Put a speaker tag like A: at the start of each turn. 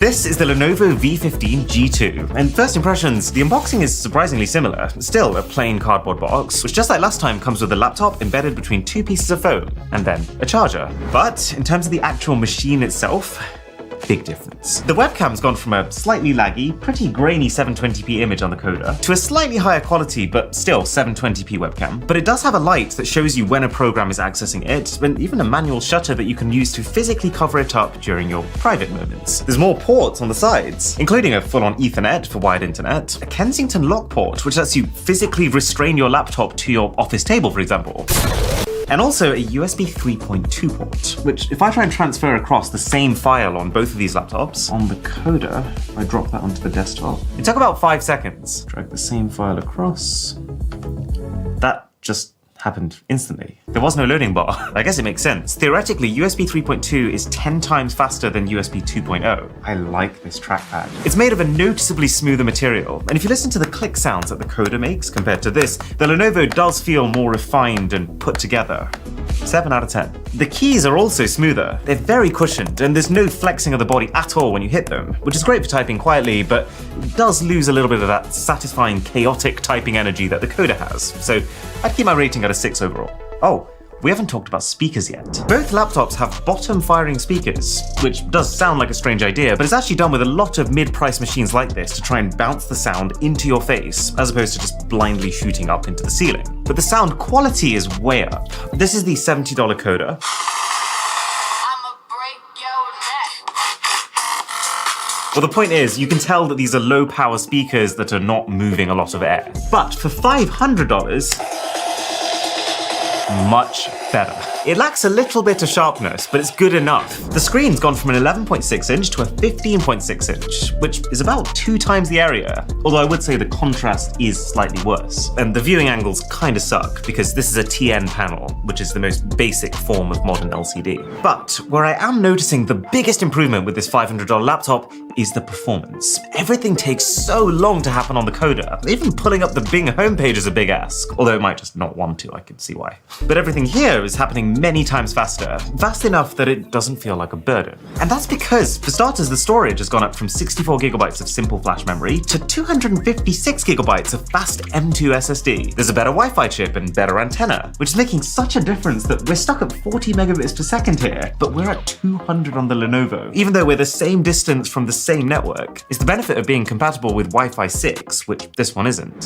A: This is the Lenovo V15 G2, and first impressions, the unboxing is surprisingly similar. Still a plain cardboard box, which just like last time comes with a laptop embedded between two pieces of foam, and then a charger. But in terms of the actual machine itself, big difference. The webcam's gone from a slightly laggy, pretty grainy 720p image on the coder to a slightly higher quality but still 720p webcam. But it does have a light that shows you when a program is accessing it, and even a manual shutter that you can use to physically cover it up during your private moments. There's more ports on the sides, including a full-on Ethernet for wired internet, a Kensington lock port which lets you physically restrain your laptop to your office table, for example, and also a USB 3.2 port, which if I try and transfer across the same file on both of these laptops, on the coder, if I drop that onto the desktop, it took about 5 seconds. Drag the same file across. That just happened instantly. There was no loading bar. I guess it makes sense. Theoretically, USB 3.2 is 10 times faster than USB 2.0. I like this trackpad. It's made of a noticeably smoother material, and if you listen to the click sounds that the coder makes compared to this, the Lenovo does feel more refined and put together. 7 out of 10. The keys are also smoother. They're very cushioned, and there's no flexing of the body at all when you hit them, which is great for typing quietly, but it does lose a little bit of that satisfying, chaotic typing energy that the coder has. So I'd keep my rating at a 6 overall. Oh, we haven't talked about speakers yet. Both laptops have bottom-firing speakers, which does sound like a strange idea, but it's actually done with a lot of mid-price machines like this to try and bounce the sound into your face, as opposed to just blindly shooting up into the ceiling. But the sound quality is way up. This is the $70 coder. Well, the point is, you can tell that these are low-power speakers that are not moving a lot of air. But for $500, much better. It lacks a little bit of sharpness, but it's good enough. The screen's gone from an 11.6 inch to a 15.6 inch, which is about 2 times the area, although I would say the contrast is slightly worse. And the viewing angles kinda suck, because this is a TN panel, which is the most basic form of modern LCD. But where I am noticing the biggest improvement with this $500 laptop is the performance. Everything takes so long to happen on the coder. Even pulling up the Bing homepage is a big ask, although it might just not want to, I can see why. But everything here is happening many times faster, fast enough that it doesn't feel like a burden. And that's because, for starters, the storage has gone up from 64 gigabytes of simple flash memory to 256 gigabytes of fast M.2 SSD. There's a better Wi-Fi chip and better antenna, which is making such a difference that we're stuck at 40 megabits per second here, but we're at 200 on the Lenovo, even though we're the same distance from the same network. It's the benefit of being compatible with Wi-Fi 6, which this one isn't.